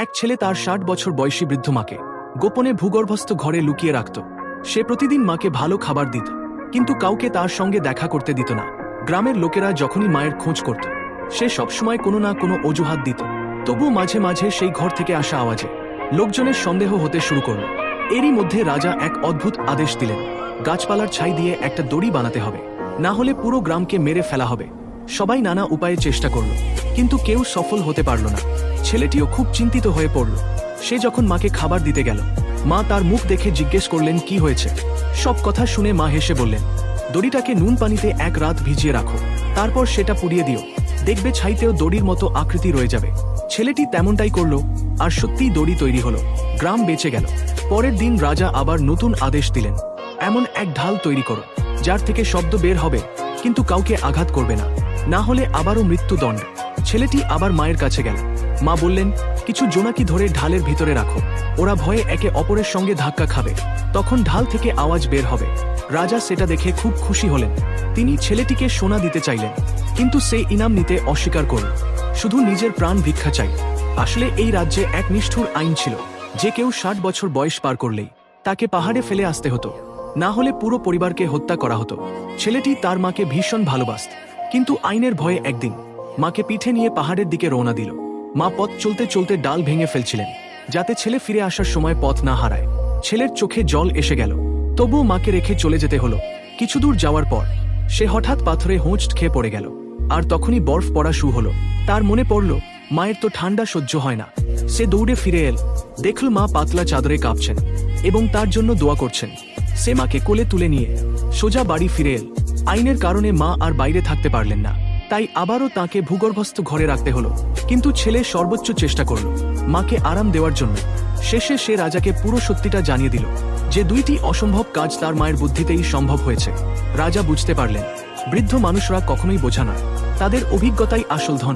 এক ছেলে তার 60 বছর বয়সী বৃদ্ধ মাকে গোপনে ভূগর্ভস্থ ঘরে লুকিয়ে রাখত। সে প্রতিদিন মাকে ভালো খাবার দিত, কিন্তু কাউকে তার সঙ্গে দেখা করতে দিত না। গ্রামের লোকেরা যখনই মায়ের খোঁজ করত, সে সবসময় কোনো না কোনো অজুহাত দিত। তবু মাঝে মাঝে সেই ঘর থেকে আসা আওয়াজে লোকজনের সন্দেহ হতে শুরু করল। এরই মধ্যে রাজা এক অদ্ভুত আদেশ দিলেন, গাছপালার ছাই দিয়ে একটা দড়ি বানাতে হবে, না হলে পুরো গ্রামকে মেরে ফেলা হবে। সবাই নানা উপায়ে চেষ্টা করল, কিন্তু কেউ সফল হতে পারল না। ছেলেটিও খুব চিন্তিত হয়ে পড়ল। সে যখন মাকে খাবার দিতে গেল, মা তার মুখ দেখে জিজ্ঞেস করলেন কি হয়েছে। সব কথা শুনে মা হেসে বললেন, দড়িটাকে নুন পানিতে এক রাত ভিজিয়ে রাখো, তারপর সেটা পুড়িয়ে দিও, দেখবে ছাইতেও দড়ির মতো আকৃতি রয়ে যাবে। ছেলেটি তেমনটাই করল, আর সত্যিই দড়ি তৈরি হলো। গ্রাম বেঁচে গেল। পরের দিন রাজা আবার নতুন আদেশ দিলেন, এমন এক ঢাল তৈরি করো যার থেকে শব্দ বের হবে, কিন্তু কাউকে আঘাত করবে না, না হলে আবারও মৃত্যুদণ্ড। ছেলেটি আবার মায়ের কাছে গেল। মা বললেন, কিছু জোনাকি ধরে ঢালের ভিতরে রাখো, ওরা ভয়ে একে অপরের সঙ্গে ধাক্কা খাবে, তখন ঢাল থেকে আওয়াজ বের হবে। রাজা সেটা দেখে খুব খুশি হলেন। তিনি ছেলেটিকে সোনা দিতে চাইলেন, কিন্তু সে ইনাম নিতে অস্বীকার করল, শুধু নিজের প্রাণ ভিক্ষা চাই। আসলে এই রাজ্যে এক নিষ্ঠুর আইন ছিল, যে কেউ 60 বছর বয়স পার করলেই তাকে পাহাড়ে ফেলে আসতে হতো, না হলে পুরো পরিবারকে হত্যা করা হতো। ছেলেটি তার মাকে ভীষণ ভালোবাসত, কিন্তু আইনের ভয়ে একদিন মাকে পিঠে নিয়ে পাহাড়ের দিকে রওনা দিল। মা পথ চলতে চলতে ডাল ভেঙে ফেলছিলেন, যাতে ছেলে ফিরে আসার সময় পথ না হারায়। ছেলের চোখে জল এসে গেল, তবুও মাকে রেখে চলে যেতে হলো। কিছু দূর যাওয়ার পর সে হঠাৎ পাথরে হোঁচট খেয়ে পড়ে গেল, আর তখনই বরফ পড়া শুরু হলো। তার মনে পড়ল, মায়ের তো ঠান্ডা সহ্য হয় না। সে দৌড়ে ফিরে এল, দেখল মা পাতলা চাদরে কাঁপছেন এবং তার জন্য দোয়া করছেন। সে মাকে কোলে তুলে নিয়ে সোজা বাড়ি ফিরে এল। আইনের কারণে মা আর বাইরে থাকতে পারলেন না, তাই আবারও তাকে ভূগর্ভস্থ ঘরে রাখতে হলো। কিন্তু ছেলে সর্বোচ্চ চেষ্টা করল মাকে আরাম দেওয়ার জন্য। শেষে সে রাজাকে পুরো সত্যিটা জানিয়ে দিল, যে দুইটি অসম্ভব কাজ তার মায়ের বুদ্ধিতেই সম্ভব হয়েছে। রাজা বুঝতে পারলেন, বৃদ্ধ মানুষরা কখনোই বোঝা নয়, তাদের অভিজ্ঞতাই আসল ধন।